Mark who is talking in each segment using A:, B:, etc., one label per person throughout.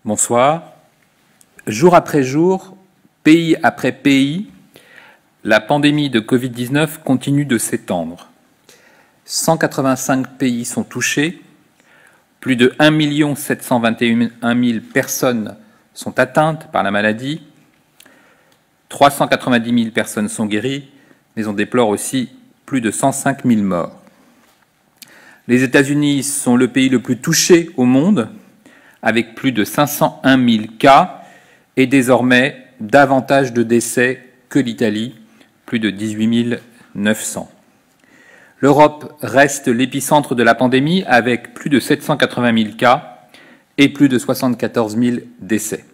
A: Bonsoir. Jour après jour, pays après pays, la pandémie de Covid-19 continue de s'étendre. 185 pays sont touchés, plus de 1 721 000 personnes sont atteintes par la maladie, 390 000 personnes sont guéries, mais on déplore aussi plus de 105 000 morts. Les États-Unis sont le pays le plus touché au monde, avec plus de 501 000 cas et désormais davantage de décès que l'Italie, plus de 18 900. L'Europe reste l'épicentre de la pandémie avec plus de 780 000 cas et plus de 74 000 décès.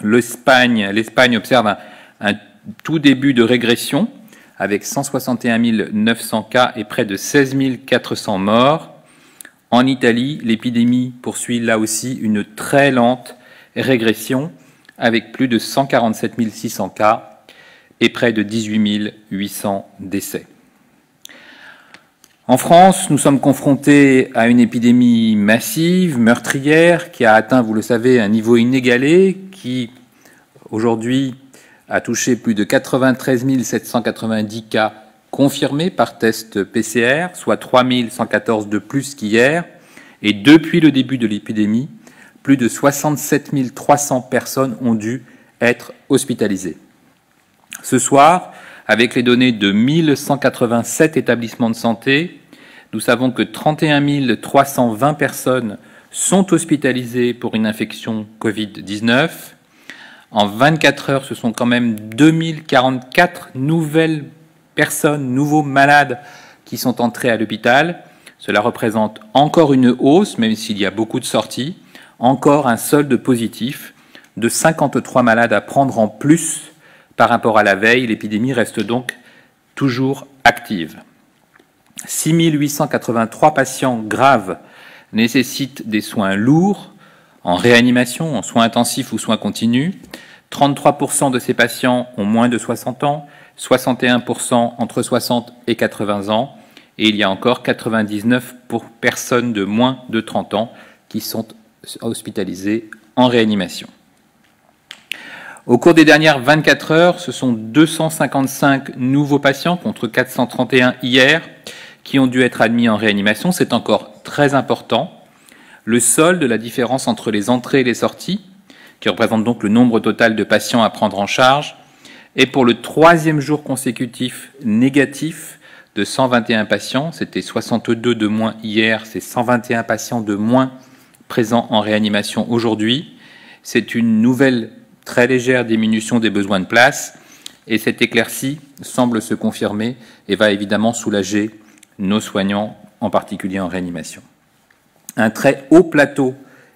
A: L'Espagne observe un tout début de régression avec 161 900 cas et près de 16 400 morts. En Italie, l'épidémie poursuit là aussi une très lente régression avec plus de 147 600 cas et près de 18 800 décès. En France, nous sommes confrontés à une épidémie massive, meurtrière, qui a atteint, vous le savez, un niveau inégalé, qui aujourd'hui a touché plus de 93 790 cas confirmés par test PCR, soit 3 114 de plus qu'hier. Et depuis le début de l'épidémie, plus de 67 300 personnes ont dû être hospitalisées. Ce soir, avec les données de 1187 établissements de santé, nous savons que 31 320 personnes sont hospitalisées pour une infection Covid-19. En 24 heures, ce sont quand même 2044 nouvelles personnes, nouveaux malades qui sont entrés à l'hôpital. Cela représente encore une hausse, même s'il y a beaucoup de sorties, encore un solde positif de 53 malades à prendre en plus par rapport à la veille. L'épidémie reste donc toujours active. 6 883 patients graves nécessitent des soins lourds, en réanimation, en soins intensifs ou soins continus. 33% de ces patients ont moins de 60 ans, 61% entre 60 et 80 ans, et il y a encore 99 personnes de moins de 30 ans qui sont hospitalisées en réanimation. Au cours des dernières 24 heures, ce sont 255 nouveaux patients contre 431 hier qui ont dû être admis en réanimation. C'est encore très important. Le solde de la différence entre les entrées et les sorties, qui représente donc le nombre total de patients à prendre en charge, est pour le 3e jour consécutif négatif de 121 patients. C'était 62 de moins hier, c'est 121 patients de moins présents en réanimation aujourd'hui. C'est une nouvelle très légère diminution des besoins de place et cette éclaircie semble se confirmer et va évidemment soulager nos soignants, en particulier en réanimation. Un très haut plateau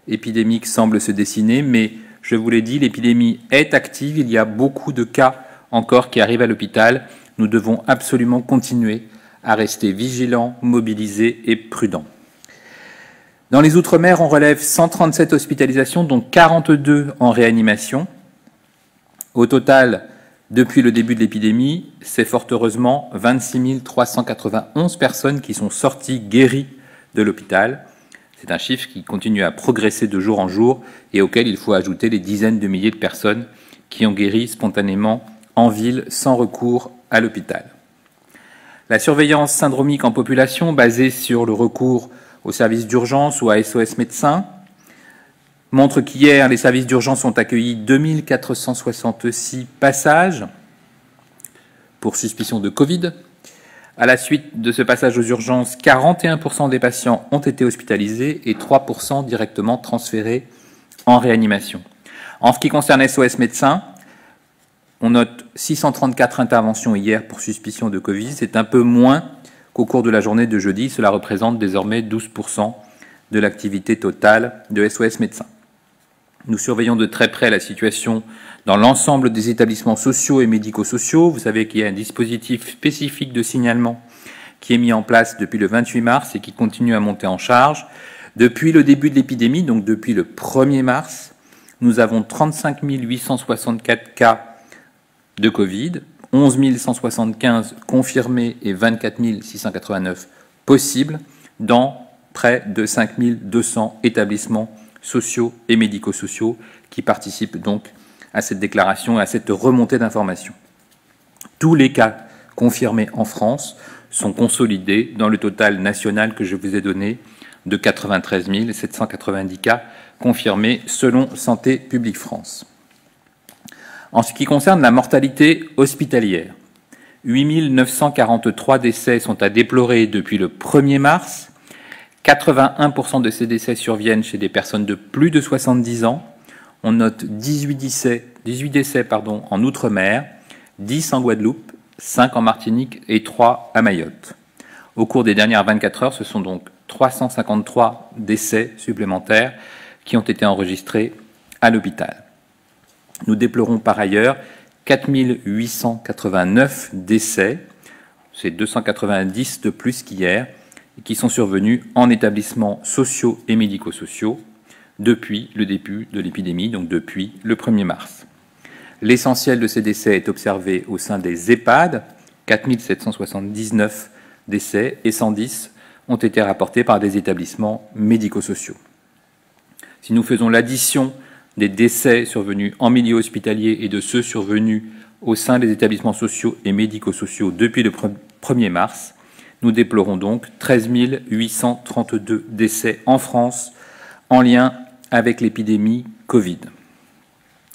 A: épidémique semble se dessiner, mais je vous l'ai dit, l'épidémie est active. Il y a beaucoup de cas encore qui arrivent à l'hôpital. Nous devons absolument continuer à rester vigilants, mobilisés et prudents. Dans les Outre-mer, on relève 137 hospitalisations, dont 42 en réanimation. Au total, depuis le début de l'épidémie, c'est fort heureusement 26 391 personnes qui sont sorties guéries de l'hôpital. C'est un chiffre qui continue à progresser de jour en jour et auquel il faut ajouter les dizaines de milliers de personnes qui ont guéri spontanément en ville sans recours à l'hôpital. La surveillance syndromique en population, basée sur le recours aux services d'urgence ou à SOS Médecins, montre qu'hier, les services d'urgence ont accueilli 2466 passages pour suspicion de Covid. À la suite de ce passage aux urgences, 41% des patients ont été hospitalisés et 3% directement transférés en réanimation. En ce qui concerne SOS Médecins, on note 634 interventions hier pour suspicion de Covid. C'est un peu moins qu'au cours de la journée de jeudi. Cela représente désormais 12% de l'activité totale de SOS Médecins. Nous surveillons de très près la situation dans l'ensemble des établissements sociaux et médico-sociaux. Vous savez qu'il y a un dispositif spécifique de signalement qui est mis en place depuis le 28 mars et qui continue à monter en charge. Depuis le début de l'épidémie, donc depuis le 1er mars, nous avons 35 864 cas de Covid, 11 175 confirmés et 24 689 possibles dans près de 5 200 établissements sociaux et médico-sociaux qui participent donc à cette déclaration et à cette remontée d'informations. Tous les cas confirmés en France sont consolidés dans le total national que je vous ai donné de 93 790 cas confirmés selon Santé publique France. En ce qui concerne la mortalité hospitalière, 8 943 décès sont à déplorer depuis le 1er mars. 81% de ces décès surviennent chez des personnes de plus de 70 ans. On note 18 décès en Outre-mer, 10 en Guadeloupe, 5 en Martinique et 3 à Mayotte. Au cours des dernières 24 heures, ce sont donc 353 décès supplémentaires qui ont été enregistrés à l'hôpital. Nous déplorons par ailleurs 4 889 décès, c'est 290 de plus qu'hier, qui sont survenus en établissements sociaux et médico-sociaux depuis le début de l'épidémie, donc depuis le 1er mars. L'essentiel de ces décès est observé au sein des EHPAD, 4 779 décès et 110 ont été rapportés par des établissements médico-sociaux. Si nous faisons l'addition des décès survenus en milieu hospitalier et de ceux survenus au sein des établissements sociaux et médico-sociaux depuis le 1er mars, nous déplorons donc 13 832 décès en France en lien avec l'épidémie Covid.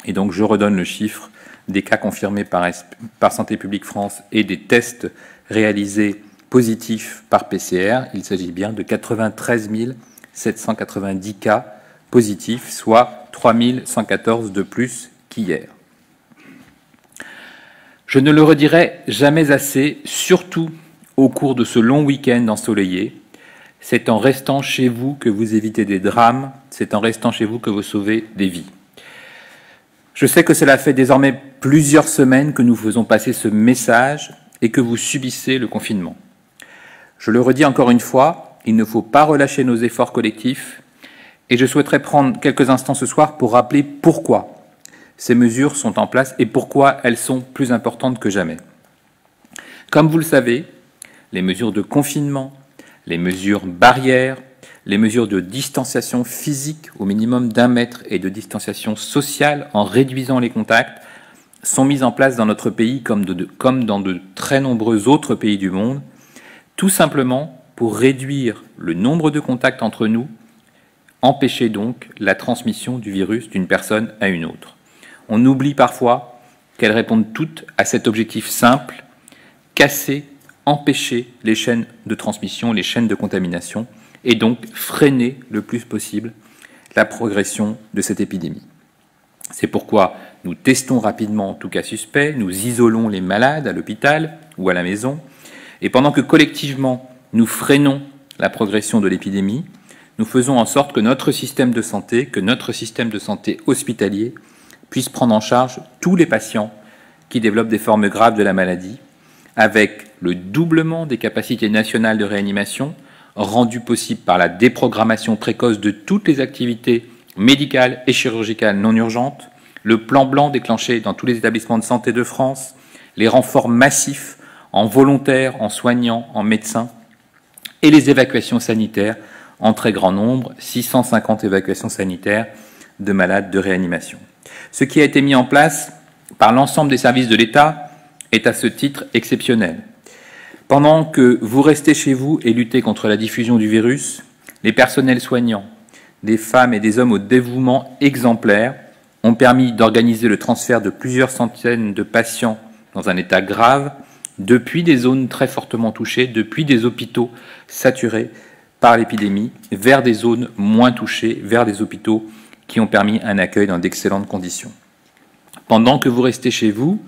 A: Et donc je redonne le chiffre des cas confirmés par Santé publique France et des tests réalisés positifs par PCR. Il s'agit bien de 93 790 cas positifs, soit 3 114 de plus qu'hier. Je ne le redirai jamais assez, surtout au cours de ce long week-end ensoleillé, c'est en restant chez vous que vous évitez des drames, c'est en restant chez vous que vous sauvez des vies. Je sais que cela fait désormais plusieurs semaines que nous faisons passer ce message et que vous subissez le confinement. Je le redis encore une fois, il ne faut pas relâcher nos efforts collectifs et je souhaiterais prendre quelques instants ce soir pour rappeler pourquoi ces mesures sont en place et pourquoi elles sont plus importantes que jamais. Comme vous le savez, les mesures de confinement, les mesures barrières, les mesures de distanciation physique au minimum d'1 mètre et de distanciation sociale en réduisant les contacts sont mises en place dans notre pays comme dans de très nombreux autres pays du monde, tout simplement pour réduire le nombre de contacts entre nous, empêcher donc la transmission du virus d'une personne à une autre. On oublie parfois qu'elles répondent toutes à cet objectif simple, casser, empêcher les chaînes de transmission, les chaînes de contamination, et donc freiner le plus possible la progression de cette épidémie. C'est pourquoi nous testons rapidement tout cas suspect, nous isolons les malades à l'hôpital ou à la maison, et pendant que collectivement nous freinons la progression de l'épidémie, nous faisons en sorte que notre système de santé hospitalier puisse prendre en charge tous les patients qui développent des formes graves de la maladie, avec le doublement des capacités nationales de réanimation, rendu possible par la déprogrammation précoce de toutes les activités médicales et chirurgicales non urgentes, le plan blanc déclenché dans tous les établissements de santé de France, les renforts massifs en volontaires, en soignants, en médecins, et les évacuations sanitaires en très grand nombre, 650 évacuations sanitaires de malades de réanimation. Ce qui a été mis en place par l'ensemble des services de l'État est à ce titre exceptionnel. Pendant que vous restez chez vous et luttez contre la diffusion du virus, les personnels soignants, des femmes et des hommes au dévouement exemplaire, ont permis d'organiser le transfert de plusieurs centaines de patients dans un état grave depuis des zones très fortement touchées, depuis des hôpitaux saturés par l'épidémie, vers des zones moins touchées, vers des hôpitaux qui ont permis un accueil dans d'excellentes conditions. Pendant que vous restez chez vous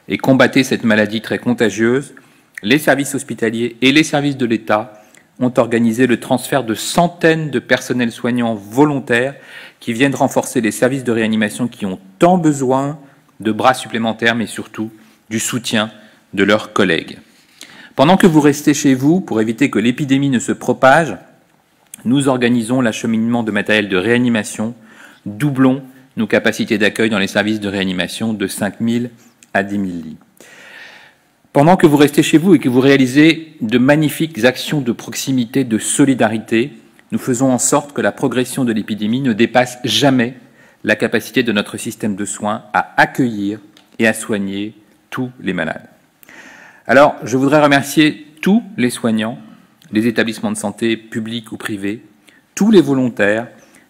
A: et combattez cette maladie très contagieuse, les services hospitaliers et les services de l'État ont organisé le transfert de centaines de personnels soignants volontaires qui viennent renforcer les services de réanimation qui ont tant besoin de bras supplémentaires, mais surtout du soutien de leurs collègues. Pendant que vous restez chez vous, pour éviter que l'épidémie ne se propage, nous organisons l'acheminement de matériel de réanimation, doublons nos capacités d'accueil dans les services de réanimation de 5 000 à 10 000 lits. Pendant que vous restez chez vous et que vous réalisez de magnifiques actions de proximité, de solidarité, nous faisons en sorte que la progression de l'épidémie ne dépasse jamais la capacité de notre système de soins à accueillir et à soigner tous les malades. Alors, je voudrais remercier tous les soignants, les établissements de santé publics ou privés, tous les volontaires,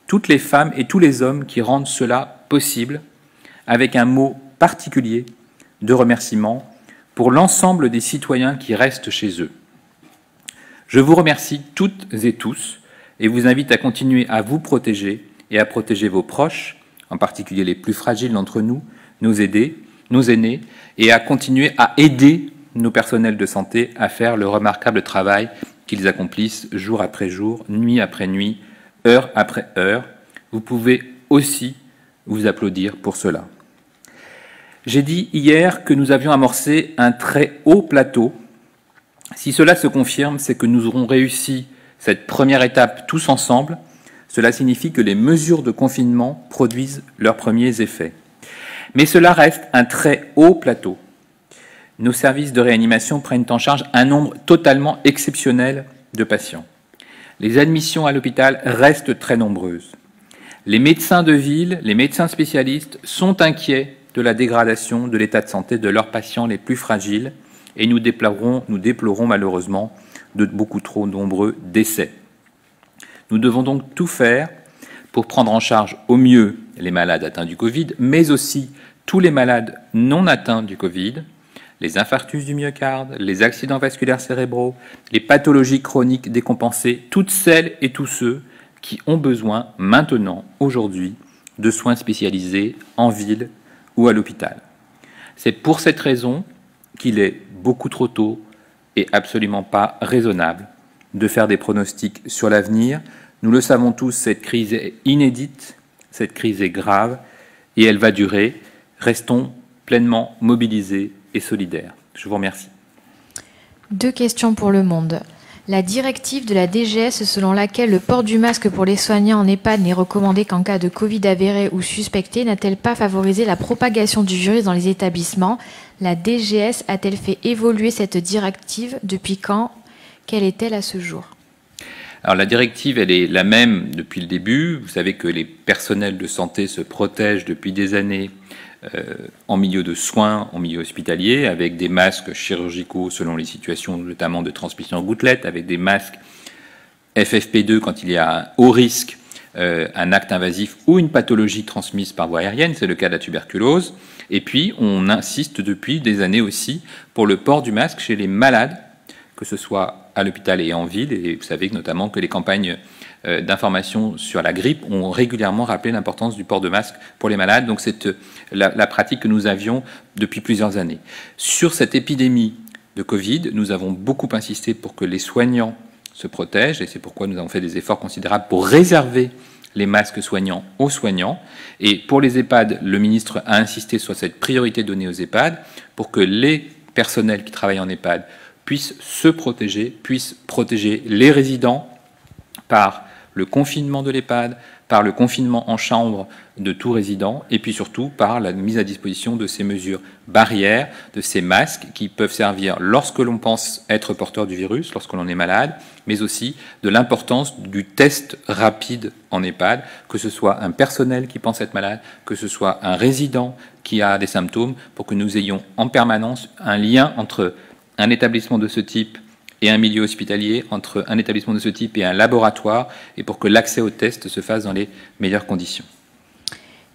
A: toutes les femmes et tous les hommes qui rendent cela possible, avec un mot particulier de remerciement pour l'ensemble des citoyens qui restent chez eux. Je vous remercie toutes et tous et vous invite à continuer à vous protéger et à protéger vos proches, en particulier les plus fragiles d'entre nous, nos aînés, et à continuer à aider nos personnels de santé à faire le remarquable travail qu'ils accomplissent jour après jour, nuit après nuit, heure après heure. Vous pouvez aussi vous applaudir pour cela. J'ai dit hier que nous avions amorcé un très haut plateau. Si cela se confirme, c'est que nous aurons réussi cette première étape tous ensemble. Cela signifie que les mesures de confinement produisent leurs premiers effets. Mais cela reste un très haut plateau. Nos services de réanimation prennent en charge un nombre totalement exceptionnel de patients. Les admissions à l'hôpital restent très nombreuses. Les médecins de ville, les médecins spécialistes sont inquiets de la dégradation de l'état de santé de leurs patients les plus fragiles et nous déplorons malheureusement de beaucoup trop nombreux décès. Nous devons donc tout faire pour prendre en charge au mieux les malades atteints du Covid, mais aussi tous les malades non atteints du Covid, les infarctus du myocarde, les accidents vasculaires cérébraux, les pathologies chroniques décompensées, toutes celles et tous ceux qui ont besoin maintenant, aujourd'hui, de soins spécialisés en ville ou à l'hôpital. C'est pour cette raison qu'il est beaucoup trop tôt et absolument pas raisonnable de faire des pronostics sur l'avenir. Nous le savons tous, cette crise est inédite, cette crise est grave et elle va durer. Restons pleinement mobilisés et solidaires. Je vous remercie.
B: 2 questions pour Le Monde. La directive de la DGS selon laquelle le port du masque pour les soignants en EHPAD n'est recommandé qu'en cas de Covid avéré ou suspecté n'a-t-elle pas favorisé la propagation du virus dans les établissements? La DGS a-t-elle fait évoluer cette directive? Depuis quand? Quelle est-elle à ce jour?
A: Alors la directive, elle est la même depuis le début. Vous savez que les personnels de santé se protègent depuis des années en milieu de soins, en milieu hospitalier, avec des masques chirurgicaux selon les situations, notamment de transmission en gouttelettes, avec des masques FFP2 quand il y a un haut risque, un acte invasif ou une pathologie transmise par voie aérienne, c'est le cas de la tuberculose. Et puis, on insiste depuis des années aussi pour le port du masque chez les malades, que ce soit à l'hôpital et en ville. Et vous savez notamment que les campagnes d'information sur la grippe ont régulièrement rappelé l'importance du port de masque pour les malades. Donc c'est la pratique que nous avions depuis plusieurs années. Sur cette épidémie de Covid, nous avons beaucoup insisté pour que les soignants se protègent et c'est pourquoi nous avons fait des efforts considérables pour réserver les masques soignants aux soignants. Et pour les EHPAD, le ministre a insisté sur cette priorité donnée aux EHPAD pour que les personnels qui travaillent en EHPAD puissent se protéger, puissent protéger les résidents par le confinement de l'EHPAD, par le confinement en chambre de tout résident, et puis surtout par la mise à disposition de ces mesures barrières, de ces masques qui peuvent servir lorsque l'on pense être porteur du virus, lorsque l'on est malade, mais aussi de l'importance du test rapide en EHPAD, que ce soit un personnel qui pense être malade, que ce soit un résident qui a des symptômes, pour que nous ayons en permanence un lien entre un établissement de ce type et un milieu hospitalier, entre un établissement de ce type et un laboratoire, et pour que l'accès aux tests se fasse dans les meilleures conditions.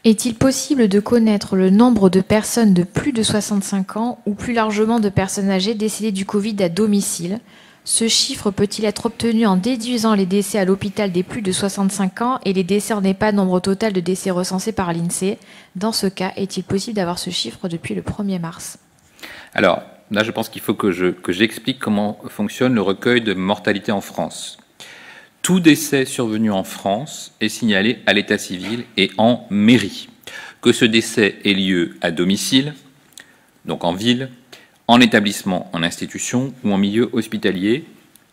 B: Est-il possible de connaître le nombre de personnes de plus de 65 ans ou plus largement de personnes âgées décédées du Covid à domicile? Ce chiffre peut-il être obtenu en déduisant les décès à l'hôpital des plus de 65 ans et les décès en EHPAD, nombre total de décès recensés par l'INSEE? Dans ce cas, est-il possible d'avoir ce chiffre depuis le 1er mars?
A: Alors, là, je pense qu'il faut que j'explique comment fonctionne le recueil de mortalité en France. Tout décès survenu en France est signalé à l'état civil et en mairie. Que ce décès ait lieu à domicile, donc en ville, en établissement, en institution ou en milieu hospitalier,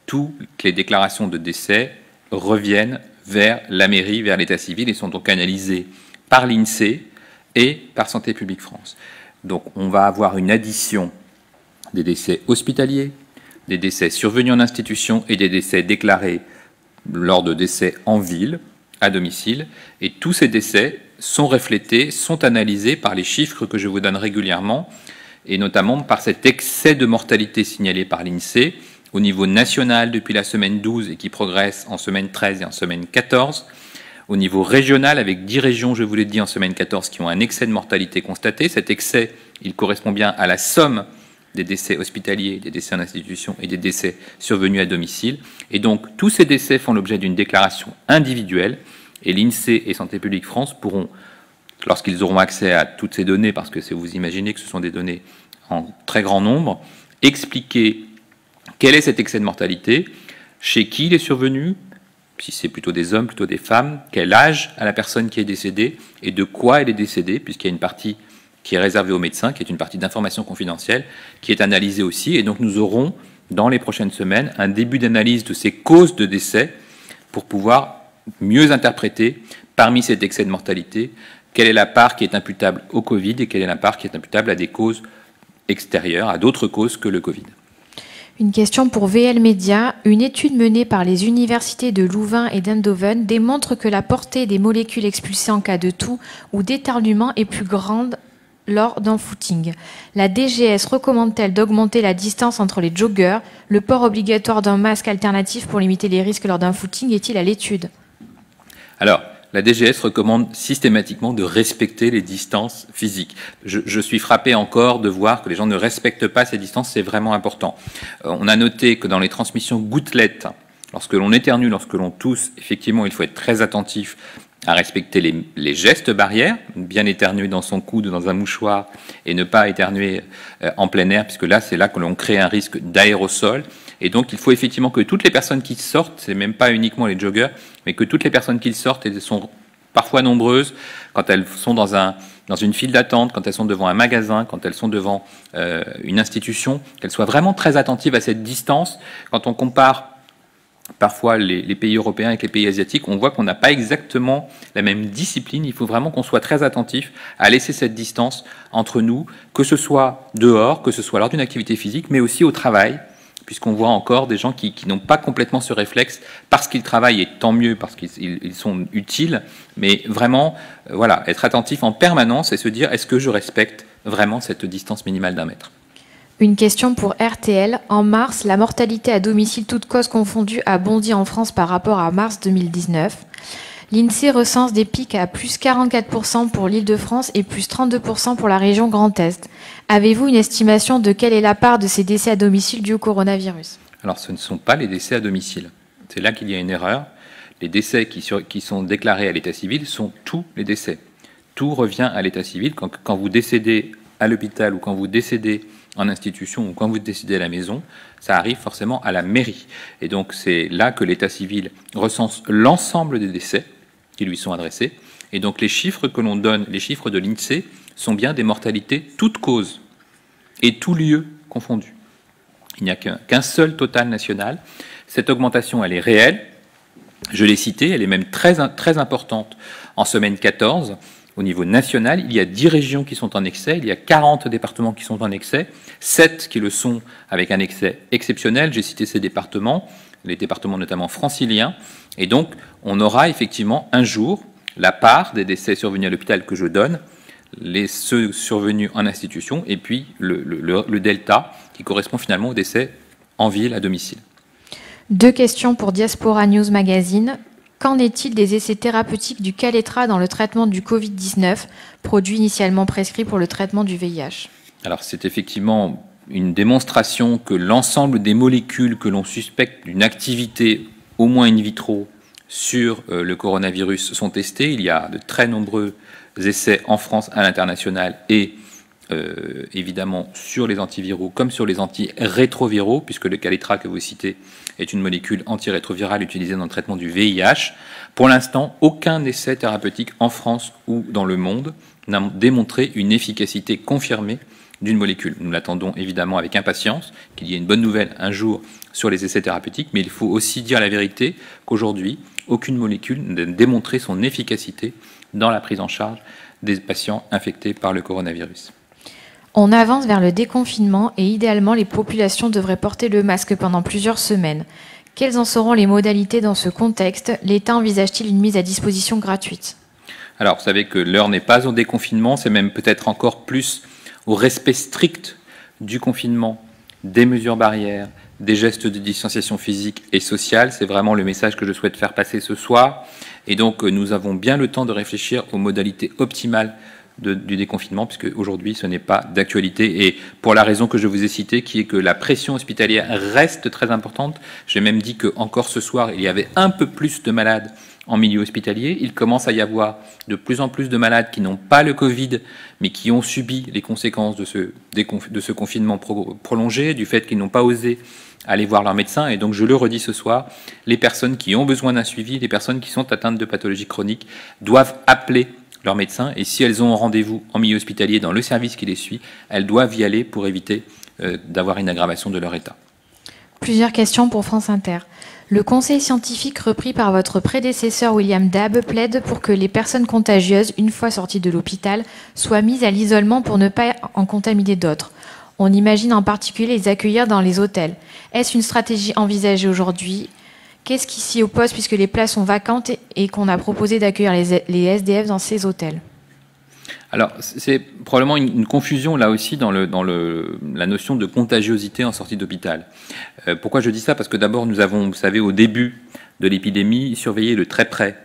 A: toutes les déclarations de décès reviennent vers la mairie, vers l'état civil et sont donc analysées par l'INSEE et par Santé publique France. Donc on va avoir une addition des décès hospitaliers, des décès survenus en institution et des décès déclarés lors de décès en ville, à domicile, et tous ces décès sont reflétés, sont analysés par les chiffres que je vous donne régulièrement, et notamment par cet excès de mortalité signalé par l'INSEE au niveau national depuis la semaine 12 et qui progresse en semaine 13 et en semaine 14, au niveau régional avec 10 régions, je vous l'ai dit, en semaine 14 qui ont un excès de mortalité constaté. Cet excès, il correspond bien à la somme des décès hospitaliers, des décès en institution et des décès survenus à domicile. Et donc, tous ces décès font l'objet d'une déclaration individuelle et l'INSEE et Santé publique France pourront, lorsqu'ils auront accès à toutes ces données, parce que vous imaginez que ce sont des données en très grand nombre, expliquer quel est cet excès de mortalité, chez qui il est survenu, si c'est plutôt des hommes, plutôt des femmes, quel âge a la personne qui est décédée et de quoi elle est décédée, puisqu'il y a une partie qui est réservée aux médecins, qui est une partie d'information confidentielle, qui est analysée aussi. Et donc nous aurons, dans les prochaines semaines, un début d'analyse de ces causes de décès pour pouvoir mieux interpréter, parmi cet excès de mortalité, quelle est la part qui est imputable au Covid et quelle est la part qui est imputable à des causes extérieures, à d'autres causes que le Covid.
B: Une question pour VL Média. Une étude menée par les universités de Louvain et d'Eindhoven démontre que la portée des molécules expulsées en cas de toux ou d'éternuement est plus grande lors d'un footing. La DGS recommande-t-elle d'augmenter la distance entre les joggeurs? Le port obligatoire d'un masque alternatif pour limiter les risques lors d'un footing est-il à l'étude?
A: Alors, la DGS recommande systématiquement de respecter les distances physiques. Je suis frappé encore de voir que les gens ne respectent pas ces distances, c'est vraiment important. On a noté que dans les transmissions gouttelettes, lorsque l'on éternue, lorsque l'on tousse, effectivement, il faut être très attentif à respecter les gestes barrières, bien éternuer dans son coude, dans un mouchoir, et ne pas éternuer en plein air, puisque là, c'est là que l'on crée un risque d'aérosol. Et donc, il faut effectivement que toutes les personnes qui sortent, c'est même pas uniquement les joggeurs, mais que toutes les personnes qui sortent, elles sont parfois nombreuses, quand elles sont dans une file d'attente, quand elles sont devant un magasin, quand elles sont devant une institution, qu'elles soient vraiment très attentives à cette distance. Quand on compare parfois les pays européens avec les pays asiatiques, on voit qu'on n'a pas exactement la même discipline. Il faut vraiment qu'on soit très attentif à laisser cette distance entre nous, que ce soit dehors, que ce soit lors d'une activité physique, mais aussi au travail, puisqu'on voit encore des gens qui n'ont pas complètement ce réflexe parce qu'ils travaillent, et tant mieux parce qu'ils sont utiles, mais vraiment, voilà, être attentif en permanence et se dire, est-ce que je respecte vraiment cette distance minimale d'1 mètre ?
B: Une question pour RTL. En mars, la mortalité à domicile, toutes causes confondues, a bondi en France par rapport à mars 2019. L'INSEE recense des pics à plus 44% pour l'Île-de-France et plus 32% pour la région Grand Est. Avez-vous une estimation de quelle est la part de ces décès à domicile dus au coronavirus?
A: Alors, ce ne sont pas les décès à domicile. C'est là qu'il y a une erreur. Les décès qui sont déclarés à l'état civil sont tous les décès. Tout revient à l'état civil. Quand vous décédez à l'hôpital ou quand vous décédez en institution ou quand vous décédez à la maison, ça arrive forcément à la mairie. Et donc, c'est là que l'état civil recense l'ensemble des décès qui lui sont adressés. Et donc, les chiffres que l'on donne, les chiffres de l'INSEE, sont bien des mortalités toutes causes et tous lieux confondus. Il n'y a qu'un seul total national. Cette augmentation, elle est réelle. Je l'ai citée, elle est même très importante en semaine 14. Au niveau national, il y a 10 régions qui sont en excès, il y a 40 départements qui sont en excès, 7 qui le sont avec un excès exceptionnel. J'ai cité ces départements, les départements notamment franciliens. Et donc, on aura effectivement un jour la part des décès survenus à l'hôpital que je donne, ceux survenus en institution, et puis le delta qui correspond finalement aux décès en ville, à domicile.
B: 2 questions pour Diaspora News Magazine. Qu'en est-il des essais thérapeutiques du Kaletra dans le traitement du Covid-19, produit initialement prescrit pour le traitement du VIH?
A: Alors, c'est effectivement une démonstration que l'ensemble des molécules que l'on suspecte d'une activité, au moins in vitro, sur le coronavirus sont testées. Il y a de très nombreux essais en France, à l'international, et évidemment sur les antiviraux comme sur les antirétroviraux, puisque le Kaletra que vous citez est une molécule antirétrovirale utilisée dans le traitement du VIH. Pour l'instant, aucun essai thérapeutique en France ou dans le monde n'a démontré une efficacité confirmée d'une molécule. Nous l'attendons évidemment avec impatience, qu'il y ait une bonne nouvelle un jour sur les essais thérapeutiques, mais il faut aussi dire la vérité qu'aujourd'hui, aucune molécule n'a démontré son efficacité dans la prise en charge des patients infectés par le coronavirus.
B: On avance vers le déconfinement et idéalement les populations devraient porter le masque pendant plusieurs semaines. Quelles en seront les modalités dans ce contexte? L'État envisage-t-il une mise à disposition gratuite?
A: Alors, vous savez que l'heure n'est pas au déconfinement, c'est même peut-être encore plus au respect strict du confinement, des mesures barrières, des gestes de distanciation physique et sociale. C'est vraiment le message que je souhaite faire passer ce soir. Et donc, nous avons bien le temps de réfléchir aux modalités optimales du déconfinement, puisque aujourd'hui, ce n'est pas d'actualité. Et pour la raison que je vous ai citée, qui est que la pression hospitalière reste très importante. J'ai même dit qu'encore ce soir, il y avait un peu plus de malades en milieu hospitalier. Il commence à y avoir de plus en plus de malades qui n'ont pas le Covid, mais qui ont subi les conséquences de ce confinement prolongé, du fait qu'ils n'ont pas osé aller voir leur médecin. Et donc, je le redis ce soir, les personnes qui ont besoin d'un suivi, les personnes qui sont atteintes de pathologies chroniques, doivent appeler leur médecin. Et si elles ont un rendez-vous en milieu hospitalier dans le service qui les suit, elles doivent y aller pour éviter d'avoir une aggravation de leur état.
B: Plusieurs questions pour France Inter. Le conseil scientifique repris par votre prédécesseur William Dab plaide pour que les personnes contagieuses, une fois sorties de l'hôpital, soient mises à l'isolement pour ne pas en contaminer d'autres. On imagine en particulier les accueillir dans les hôtels. Est-ce une stratégie envisagée aujourd'hui? Qu'est-ce qui s'y oppose puisque les places sont vacantes et qu'on a proposé d'accueillir les SDF dans ces hôtels?
A: Alors, c'est probablement une confusion là aussi dans la notion de contagiosité en sortie d'hôpital. Pourquoi je dis ça? Parce que d'abord, nous avons, vous savez, au début de l'épidémie, surveillé de très près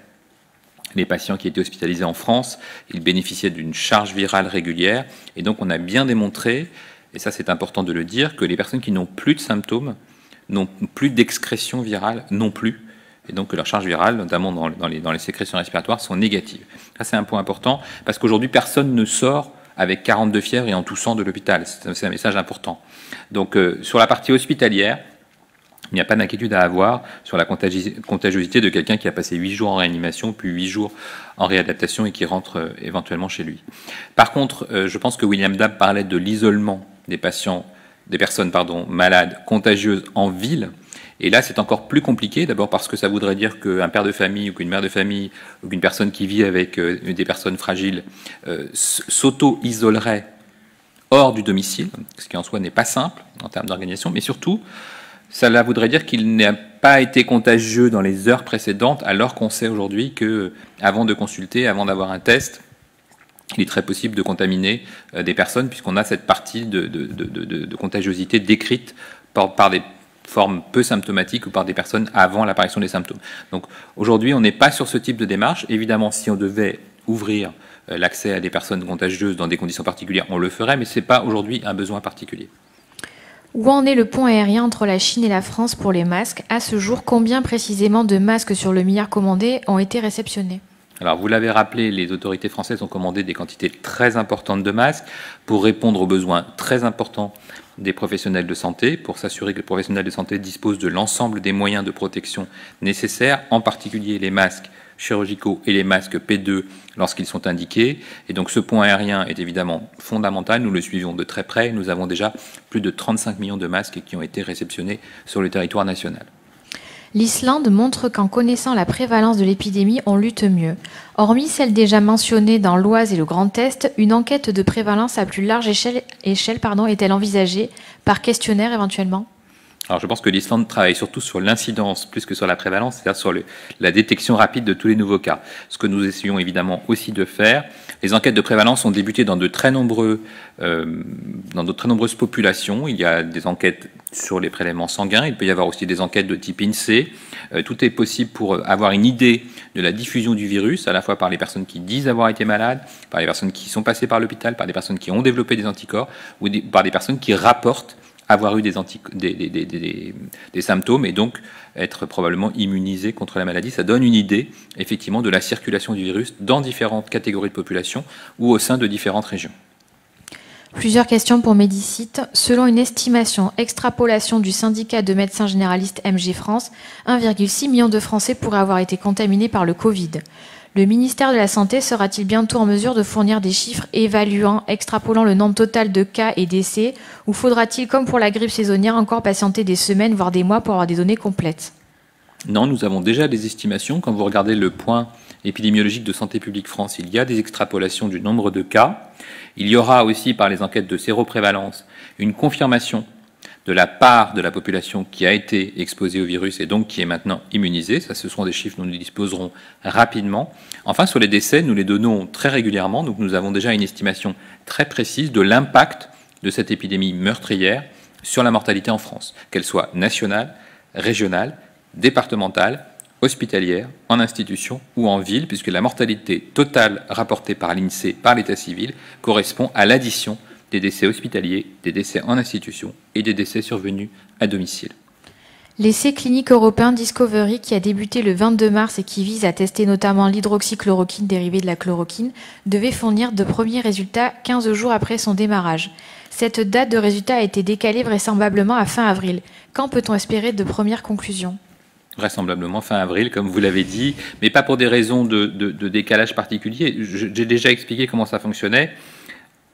A: les patients qui étaient hospitalisés en France. Ils bénéficiaient d'une charge virale régulière. Et donc, on a bien démontré, et ça c'est important de le dire, que les personnes qui n'ont plus de symptômes, n'ont plus d'excrétion virale non plus. Et donc que leur charge virale, notamment dans les sécrétions respiratoires, sont négatives. Ça, c'est un point important, parce qu'aujourd'hui, personne ne sort avec 42 fièvres et en toussant de l'hôpital. C'est un message important. Donc, sur la partie hospitalière, il n'y a pas d'inquiétude à avoir sur la contagiosité de quelqu'un qui a passé 8 jours en réanimation, puis 8 jours en réadaptation et qui rentre éventuellement chez lui. Par contre, je pense que William Dab parlait de l'isolement des personnes malades contagieuses en ville. Et là, c'est encore plus compliqué, d'abord parce que ça voudrait dire qu'un père de famille ou qu'une mère de famille ou qu'une personne qui vit avec des personnes fragiles s'auto-isolerait hors du domicile, ce qui en soi n'est pas simple en termes d'organisation, mais surtout, cela voudrait dire qu'il n'a pas été contagieux dans les heures précédentes, alors qu'on sait aujourd'hui qu'avant de consulter, avant d'avoir un test, il est très possible de contaminer des personnes, puisqu'on a cette partie de contagiosité décrite par des formes peu symptomatiques ou par des personnes avant l'apparition des symptômes. Donc aujourd'hui, on n'est pas sur ce type de démarche. Évidemment, si on devait ouvrir l'accès à des personnes contagieuses dans des conditions particulières, on le ferait, mais ce n'est pas aujourd'hui un besoin particulier.
B: Où en est le pont aérien entre la Chine et la France pour les masques? À ce jour, combien précisément de masques sur le milliard commandé ont été réceptionnés?
A: Alors, vous l'avez rappelé, les autorités françaises ont commandé des quantités très importantes de masques pour répondre aux besoins très importants des professionnels de santé, pour s'assurer que les professionnels de santé disposent de l'ensemble des moyens de protection nécessaires, en particulier les masques chirurgicaux et les masques P2 lorsqu'ils sont indiqués. Et donc ce pont aérien est évidemment fondamental, nous le suivons de très près. Nous avons déjà plus de 35 millions de masques qui ont été réceptionnés sur le territoire national.
B: L'Islande montre qu'en connaissant la prévalence de l'épidémie, on lutte mieux. Hormis celle déjà mentionnée dans l'Oise et le Grand Est, une enquête de prévalence à plus large échelle est-elle envisagée par questionnaire éventuellement?
A: Alors je pense que l'Islande travaille surtout sur l'incidence plus que sur la prévalence, c'est-à-dire sur la détection rapide de tous les nouveaux cas. Ce que nous essayons évidemment aussi de faire. Les enquêtes de prévalence ont débuté dans de très nombreuses populations. Il y a des enquêtes sur les prélèvements sanguins, il peut y avoir aussi des enquêtes de type INSEE. Tout est possible pour avoir une idée de la diffusion du virus, à la fois par les personnes qui disent avoir été malades, par les personnes qui sont passées par l'hôpital, par des personnes qui ont développé des anticorps, ou par des personnes qui rapportent avoir eu des symptômes et donc être probablement immunisé contre la maladie. Ça donne une idée, effectivement, de la circulation du virus dans différentes catégories de population ou au sein de différentes régions.
B: Plusieurs questions pour Médicite. Selon une estimation, extrapolation du syndicat de médecins généralistes MG France, 1,6 million de Français pourraient avoir été contaminés par le Covid. Le ministère de la Santé sera-t-il bientôt en mesure de fournir des chiffres évaluant, extrapolant le nombre total de cas et décès, ou faudra-t-il, comme pour la grippe saisonnière, encore patienter des semaines, voire des mois pour avoir des données complètes?
A: Non, nous avons déjà des estimations. Quand vous regardez le point épidémiologique de Santé publique France, il y a des extrapolations du nombre de cas. Il y aura aussi, par les enquêtes de séroprévalence, une confirmation de la part de la population qui a été exposée au virus et donc qui est maintenant immunisée. Ça, ce seront des chiffres dont nous disposerons rapidement. Enfin, sur les décès, nous les donnons très régulièrement. Donc, nous avons déjà une estimation très précise de l'impact de cette épidémie meurtrière sur la mortalité en France, qu'elle soit nationale, régionale, départementale, hospitalière, en institution ou en ville, puisque la mortalité totale rapportée par l'INSEE, par l'état civil, correspond à l'addition des décès hospitaliers, des décès en institution et des décès survenus à domicile.
B: L'essai clinique européen Discovery, qui a débuté le 22 mars et qui vise à tester notamment l'hydroxychloroquine dérivée de la chloroquine, devait fournir de premiers résultats 15 jours après son démarrage. Cette date de résultat a été décalée vraisemblablement à fin avril. Quand peut-on espérer de premières conclusions ?
A: Vraisemblablement fin avril, comme vous l'avez dit, mais pas pour des raisons de décalage particulier. J'ai déjà expliqué comment ça fonctionnait.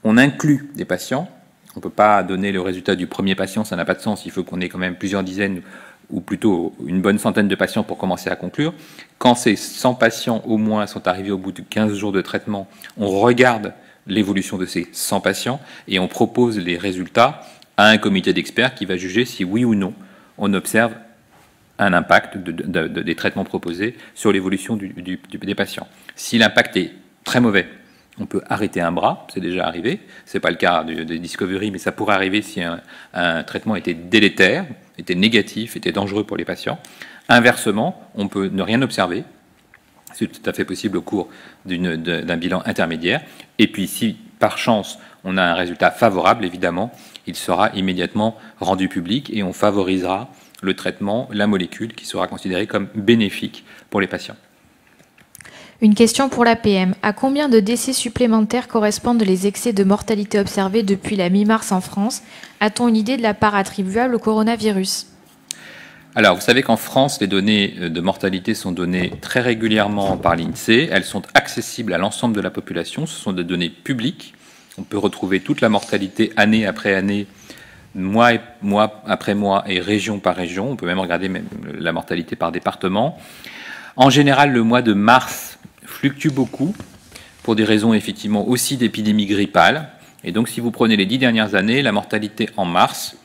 A: On inclut des patients. On ne peut pas donner le résultat du premier patient, ça n'a pas de sens. Il faut qu'on ait quand même plusieurs dizaines, ou plutôt une bonne centaine de patients pour commencer à conclure. Quand ces 100 patients au moins sont arrivés au bout de 15 jours de traitement, on regarde l'évolution de ces 100 patients et on propose les résultats à un comité d'experts qui va juger si oui ou non on observe un impact des traitements proposés sur l'évolution des patients. Si l'impact est très mauvais, on peut arrêter un bras, c'est déjà arrivé. Ce n'est pas le cas de Discovery, mais ça pourrait arriver si un traitement était délétère, était négatif, était dangereux pour les patients. Inversement, on peut ne rien observer. C'est tout à fait possible au cours d'un bilan intermédiaire. Et puis, si par chance, on a un résultat favorable, évidemment, il sera immédiatement rendu public et on favorisera le traitement, la molécule, qui sera considérée comme bénéfique pour les patients.
B: Une question pour l'APM. À combien de décès supplémentaires correspondent les excès de mortalité observés depuis la mi-mars en France? A-t-on une idée de la part attribuable au coronavirus?
A: Alors, vous savez qu'en France, les données de mortalité sont données très régulièrement par l'INSEE. Elles sont accessibles à l'ensemble de la population. Ce sont des données publiques. On peut retrouver toute la mortalité année après année, mois après mois et région par région. On peut même regarder la mortalité par département. En général, le mois de mars fluctue beaucoup pour des raisons effectivement aussi d'épidémie grippale. Et donc, si vous prenez les 10 dernières années, la mortalité en mars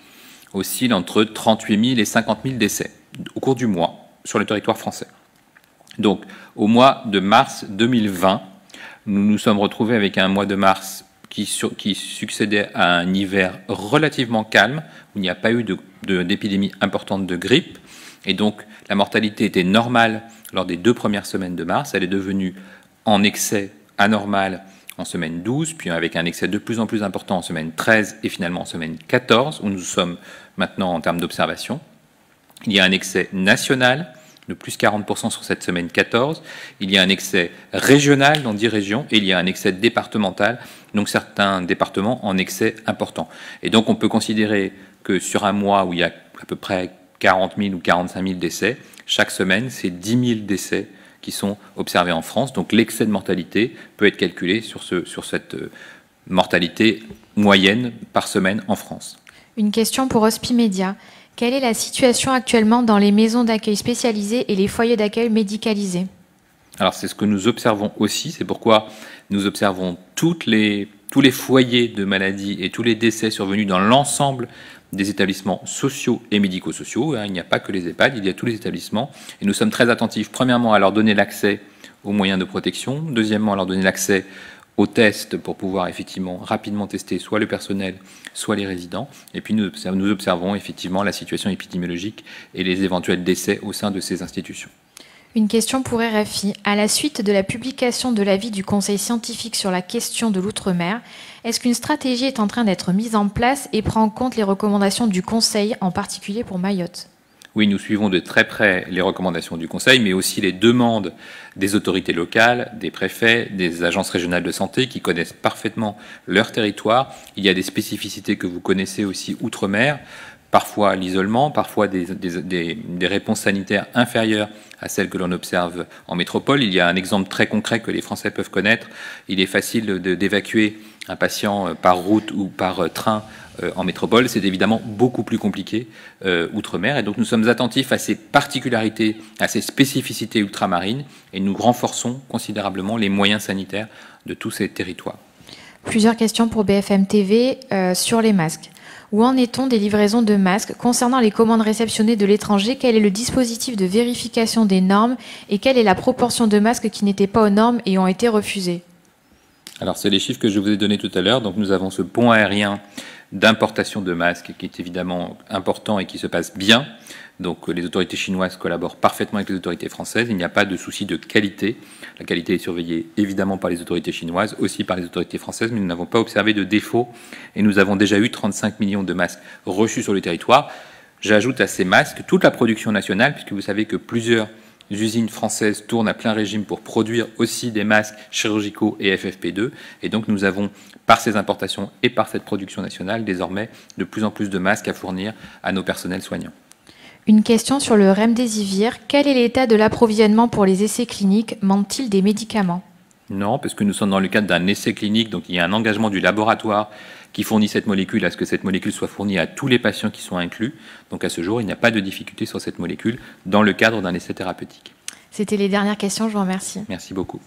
A: oscille entre 38 000 et 50 000 décès au cours du mois sur le territoire français. Donc, au mois de mars 2020, nous nous sommes retrouvés avec un mois de mars qui succédait à un hiver relativement calme, où il n'y a pas eu d'épidémie importante de grippe. Et donc, la mortalité était normale lors des 2 premières semaines de mars. Elle est devenue en excès anormale en semaine 12, puis avec un excès de plus en plus important en semaine 13 et finalement en semaine 14, où nous sommes maintenant en termes d'observation. Il y a un excès national de plus 40% sur cette semaine 14. Il y a un excès régional dans 10 régions et il y a un excès départemental, donc certains départements en excès important. Et donc on peut considérer que sur un mois où il y a à peu près 40 000 ou 45 000 décès, chaque semaine, c'est 10 000 décès qui sont observés en France. Donc l'excès de mortalité peut être calculé sur cette mortalité moyenne par semaine en France.
B: Une question pour Hospimédia. Quelle est la situation actuellement dans les maisons d'accueil spécialisées et les foyers d'accueil médicalisés?
A: Alors c'est ce que nous observons aussi, c'est pourquoi nous observons tous les foyers de maladies et tous les décès survenus dans l'ensemble des établissements sociaux et médico-sociaux. Il n'y a pas que les EHPAD, il y a tous les établissements. Et nous sommes très attentifs, premièrement, à leur donner l'accès aux moyens de protection, deuxièmement, à leur donner l'accès aux tests pour pouvoir effectivement rapidement tester soit le personnel, soit les résidents. Et puis nous observons effectivement la situation épidémiologique et les éventuels décès au sein de ces institutions.
B: Une question pour RFI. À la suite de la publication de l'avis du Conseil scientifique sur la question de l'outre-mer, est-ce qu'une stratégie est en train d'être mise en place et prend en compte les recommandations du Conseil, en particulier pour Mayotte?
A: Oui, nous suivons de très près les recommandations du Conseil, mais aussi les demandes des autorités locales, des préfets, des agences régionales de santé qui connaissent parfaitement leur territoire. Il y a des spécificités que vous connaissez aussi outre-mer, parfois l'isolement, parfois des réponses sanitaires inférieures à celles que l'on observe en métropole. Il y a un exemple très concret que les Français peuvent connaître. Il est facile d'évacuer un patient par route ou par train en métropole. C'est évidemment beaucoup plus compliqué outre-mer. Et donc nous sommes attentifs à ces particularités, à ces spécificités ultramarines, et nous renforçons considérablement les moyens sanitaires de tous ces territoires.
B: Plusieurs questions pour BFM TV sur les masques. Où en est-on des livraisons de masques? Concernant les commandes réceptionnées de l'étranger, quel est le dispositif de vérification des normes et quelle est la proportion de masques qui n'étaient pas aux normes et ont été refusés?
A: Alors, c'est les chiffres que je vous ai donnés tout à l'heure. Donc, nous avons ce pont aérien d'importation de masques qui est évidemment important et qui se passe bien. Donc, les autorités chinoises collaborent parfaitement avec les autorités françaises. Il n'y a pas de souci de qualité. La qualité est surveillée évidemment par les autorités chinoises, aussi par les autorités françaises, mais nous n'avons pas observé de défaut et nous avons déjà eu 35 millions de masques reçus sur le territoire. J'ajoute à ces masques toute la production nationale, puisque vous savez que plusieurs usines françaises tournent à plein régime pour produire aussi des masques chirurgicaux et FFP2. Et donc nous avons, par ces importations et par cette production nationale, désormais de plus en plus de masques à fournir à nos personnels soignants.
B: Une question sur le Remdesivir. Quel est l'état de l'approvisionnement pour les essais cliniques? Manque-t-il des médicaments?
A: Non, parce que nous sommes dans le cadre d'un essai clinique, donc il y a un engagement du laboratoire qui fournit cette molécule à ce que cette molécule soit fournie à tous les patients qui sont inclus. Donc à ce jour, il n'y a pas de difficulté sur cette molécule dans le cadre d'un essai thérapeutique.
B: C'était les dernières questions, je vous remercie.
A: Merci beaucoup.